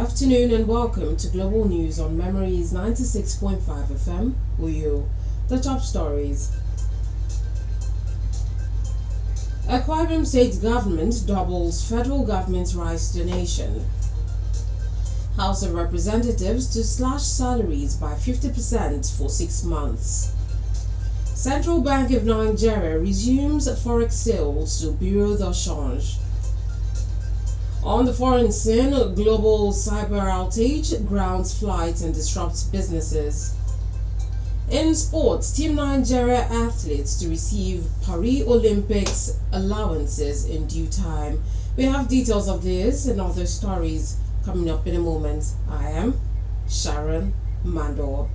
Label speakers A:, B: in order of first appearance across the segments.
A: afternoon and welcome to Global News on Memories 96.5 FM, Uyo. The top stories. Enquiry state government doubles federal government's rice donation. House of Representatives to slash salaries by 50% for 6 months. Central Bank of Nigeria resumes forex sales to Bureau de Change. On the foreign scene, global cyber outage grounds flights and disrupts businesses. In sports, Team Nigeria athletes to receive Paris Olympics allowances in due time. We have details of this and other stories coming up in a moment. I am SHARON, MANDOR.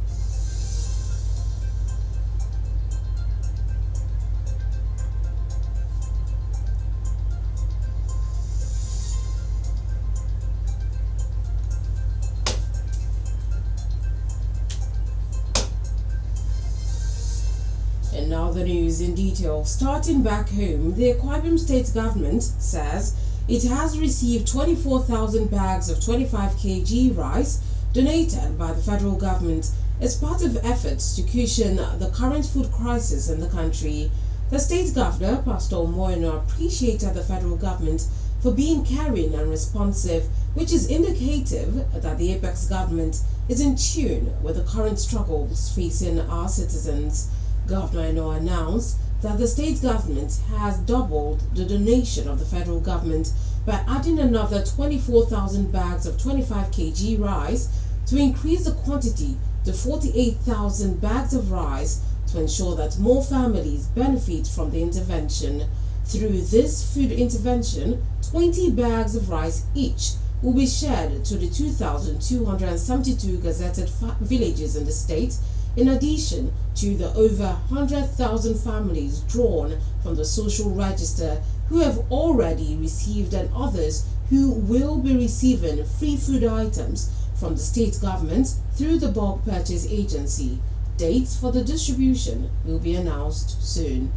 A: And now the news in detail. Starting back home, the Enquiry state government says it has received 24,000 bags of 25 kg rice donated by the federal government as part of efforts to cushion the current food crisis in the country. The state governor, Pastor Moino, appreciated the federal government for being caring and responsive, which is indicative that the apex government is in tune with the current struggles facing our citizens. Governor Eno announced that the state government has doubled the donation of the federal government by adding another 24,000 bags of 25 kg rice to increase the quantity to 48,000 bags of rice to ensure that more families benefit from the intervention. Through this food intervention, 20 bags of rice each will be shared to the 2,272 gazetted villages in the state, in addition to the over 100,000 families drawn from the social register who have already received and others who will be receiving free food items from the state government through the bulk purchase agency. Dates for the distribution will be announced soon.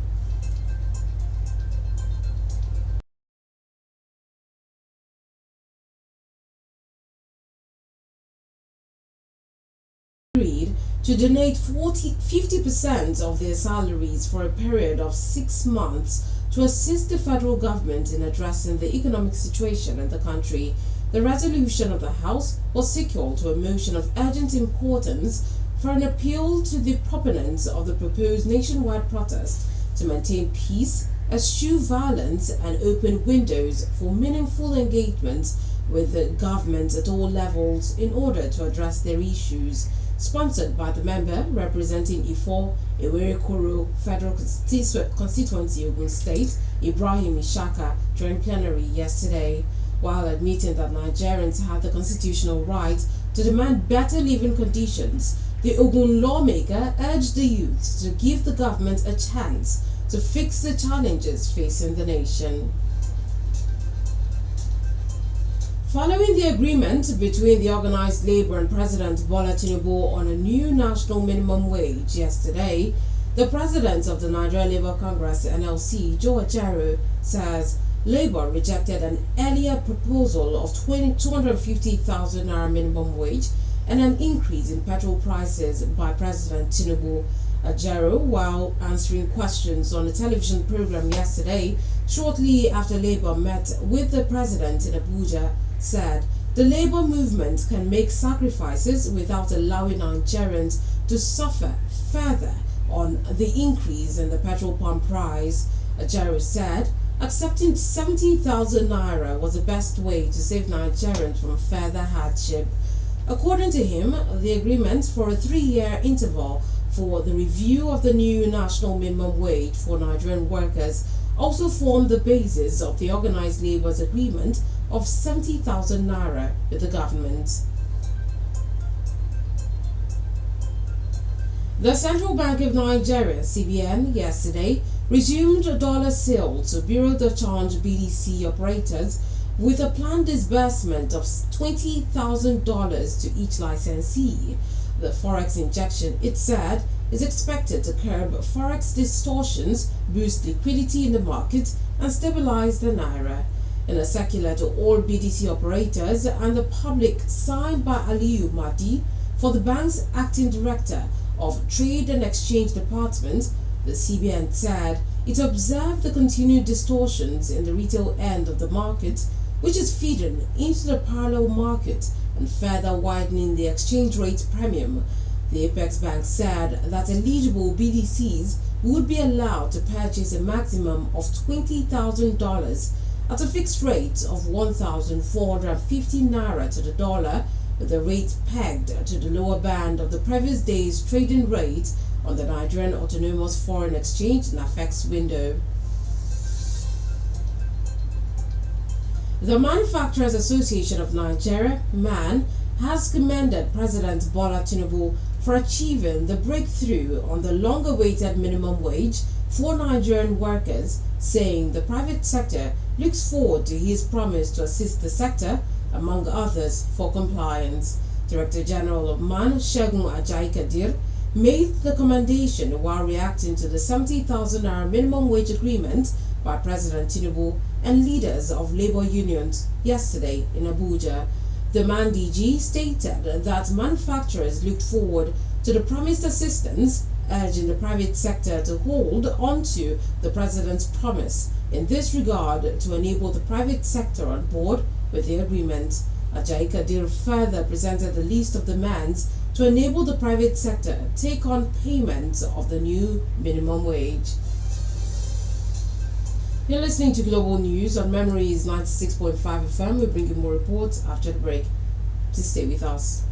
A: Agreed to donate 50% of their salaries for a period of 6 months to assist the federal government in addressing the economic situation in the country. The resolution of the House was sequel to a motion of urgent importance for an appeal to the proponents of the proposed nationwide protest to maintain peace, eschew violence, and open windows for meaningful engagement with the government at all levels in order to address their issues. Sponsored by the member representing Ifo, Ewerekoro Federal Constituency, Ogun State, Ibrahim Ishaka, during plenary yesterday. While admitting that Nigerians have the constitutional right to demand better living conditions, the Ogun lawmaker urged the youth to give the government a chance to fix the challenges facing the nation. Following the agreement between the organized labor and President Bola Tinubu on a new national minimum wage yesterday, the president of the Nigeria Labour Congress (NLC), Joe Ajero, says Labour rejected an earlier proposal of 250,000 naira minimum wage and an increase in petrol prices by President Tinubu. Ajero, while answering questions on a television program yesterday, shortly after Labour met with the president in Abuja, said the labor movement can make sacrifices without allowing Nigerians to suffer further on the increase in the petrol pump price. Ajero said accepting 70,000 naira was the best way to save Nigerians from further hardship. According to him, the agreement for a 3-year interval for the review of the new national minimum wage for Nigerian workers also formed the basis of the organized labor's agreement of 70,000 naira with the government. The Central Bank of Nigeria, CBN, yesterday resumed dollar sale to Bureau de Change BDC operators with a planned disbursement of $20,000 to each licensee. The forex injection, it said, is expected to curb forex distortions, boost liquidity in the market, and stabilize the naira. In a circular to all BDC operators and the public signed by Aliyu Mahdi for the bank's acting director of Trade and Exchange Department, the CBN said it observed the continued distortions in the retail end of the market, which is feeding into the parallel market and further widening the exchange rate premium. The Apex Bank said that eligible BDCs would be allowed to purchase a maximum of $20,000 at a fixed rate of 1,450 naira to the dollar, with the rate pegged to the lower band of the previous day's trading rate on the Nigerian Autonomous Foreign Exchange NAFEX window. The Manufacturers Association of Nigeria, MAN, has commended President Bola Tinubu for achieving the breakthrough on the long-awaited minimum wage for Nigerian workers, saying the private sector looks forward to his promise to assist the sector, among others, for compliance. Director General of MAN, Segun Ajayi Kadir, made the commendation while reacting to the 70,000 naira minimum wage agreement by President Tinubu and leaders of labor unions yesterday in Abuja. The MAN DG stated that manufacturers looked forward to the promised assistance, urging the private sector to hold onto the President's promise in this regard to enable the private sector on board with the agreement. Ajayi Kadir further presented the list of demands to enable the private sector take on payment of the new minimum wage. You're listening to Global News on Memories 96.5 FM. We bring you more reports after the break. Please stay with us.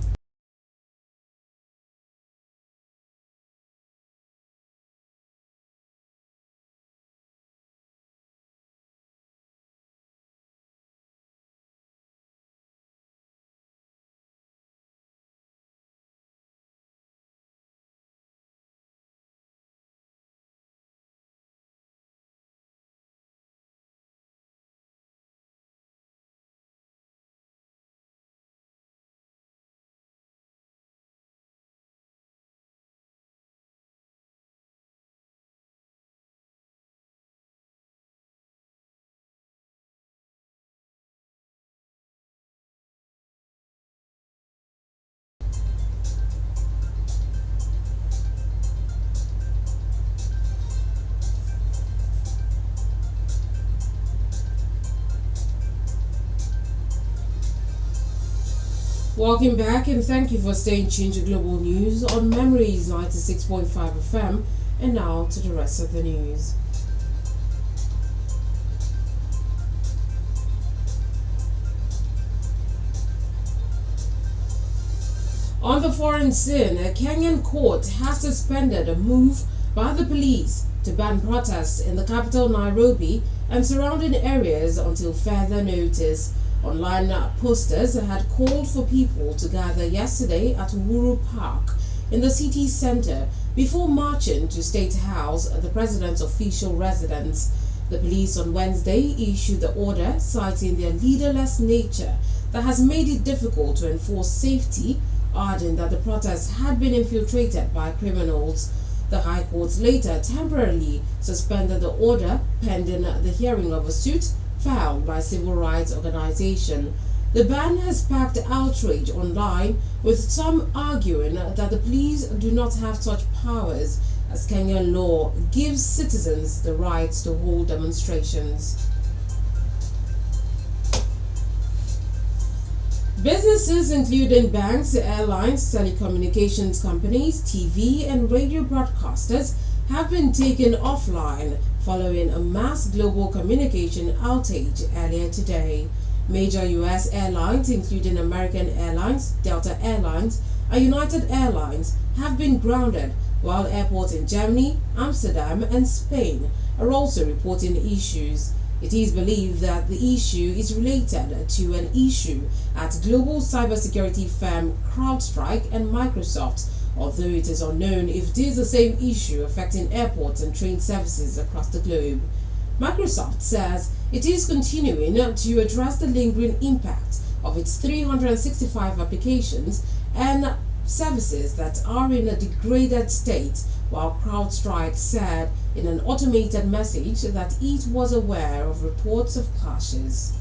A: Welcome back and thank you for staying tuned to Global News on Memories 96.5 FM. And now to the rest of the news. On the foreign scene, a Kenyan court has suspended a move by the police to ban protests in the capital Nairobi and surrounding areas until further notice. Online posters had called for people to gather yesterday at Uhuru Park in the city center before marching to State House, the president's official residence. The police on Wednesday issued the order citing their leaderless nature that has made it difficult to enforce safety, adding that the protests had been infiltrated by criminals. The High Court later temporarily suspended the order pending the hearing of a suit filed by a civil rights organization. The ban has sparked outrage online, with some arguing that the police do not have such powers, as Kenyan law gives citizens the rights to hold demonstrations. Businesses including banks, airlines, telecommunications companies, TV and radio broadcasters have been taken offline following a mass global communication outage earlier today. Major U.S. airlines, including American Airlines, Delta Airlines, and United Airlines, have been grounded, while airports in Germany, Amsterdam, and Spain are also reporting issues. It is believed that the issue is related to an issue at global cybersecurity firm CrowdStrike and Microsoft, although it is unknown if it is the same issue affecting airports and train services across the globe. Microsoft says it is continuing to address the lingering impact of its 365 applications and services that are in a degraded state, while CrowdStrike said in an automated message that it was aware of reports of clashes.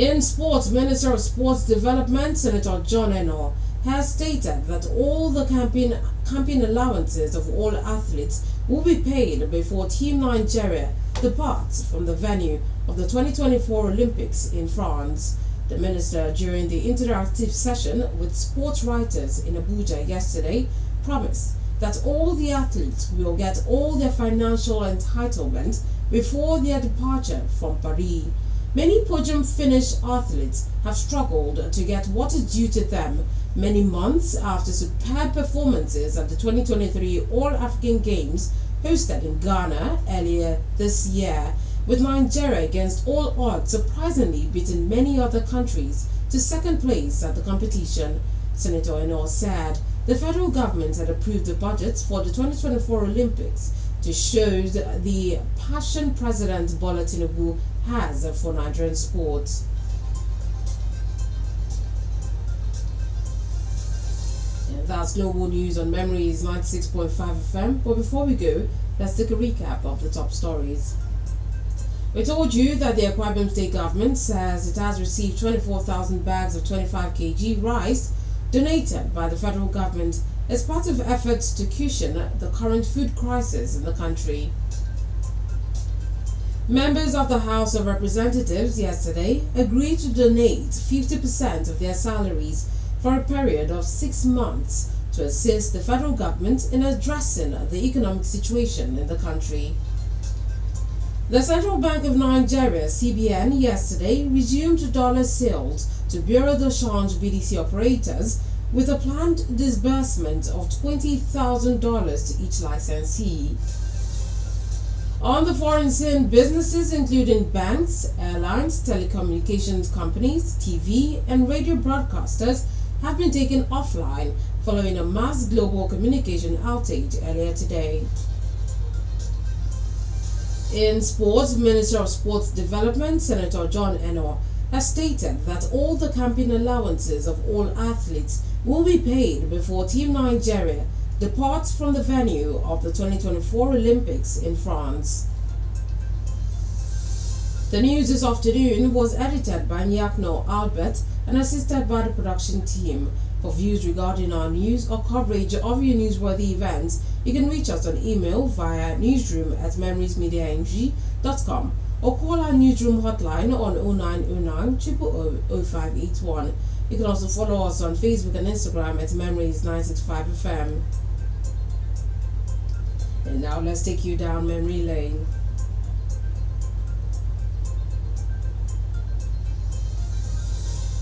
A: In sports, Minister of Sports Development, Senator John Eno, has stated that all the campaign allowances of all athletes will be paid before Team Nigeria departs from the venue of the 2024 Olympics in France. The minister, during the interactive session with sports writers in Abuja yesterday, promised that all the athletes will get all their financial entitlement before their departure from Paris. Many podium finish athletes have struggled to get what is due to them many months after superb performances at the 2023 All-African Games hosted in Ghana earlier this year, with Nigeria against all odds surprisingly beating many other countries to second place at the competition. Senator Eno said the federal government had approved the budget for the 2024 Olympics to show the passion President Bola Tinubu has for Nigerian sports. And that's global news on Memories 96.5 FM. But before we go, let's take a recap of the top stories. We told you that the Enquiry state government says it has received 24,000 bags of 25 kg rice donated by the federal government as part of efforts to cushion the current food crisis in the country. Members of the House of Representatives yesterday agreed to donate 50% of their salaries for a period of 6 months to assist the federal government in addressing the economic situation in the country. The Central Bank of Nigeria, CBN, yesterday resumed dollar sales to Bureau de Change BDC operators with a planned disbursement of $20,000 to each licensee. On the foreign scene, businesses including banks, airlines, telecommunications companies, TV and radio broadcasters have been taken offline following a mass global communication outage earlier today. In sports, Minister of Sports Development, Senator John Eno, has stated that all the campaign allowances of all athletes will be paid before Team Nigeria departs from the venue of the 2024 Olympics in France. The news this afternoon was edited by Nyakno Albert and assisted by the production team. For views regarding our news or coverage of your newsworthy events, you can reach us on email via newsroom@memoriesmediang.com or call our newsroom hotline on 0909 000 0581. You can also follow us on Facebook and Instagram at Memories 965 FM. And now let's take you down memory lane.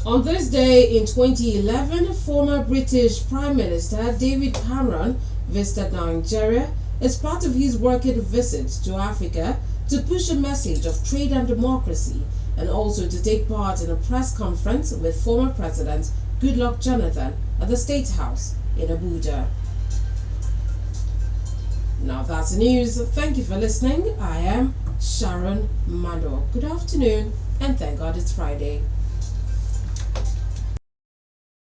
A: On this day in 2011, former British Prime Minister David Cameron visited Nigeria as part of his working visit to Africa to push a message of trade and democracy, and also to take part in a press conference with former President Goodluck Jonathan at the State House in Abuja. Now that's the news. Thank you for listening. I am Sharon MANDOR. Good afternoon and thank God it's Friday.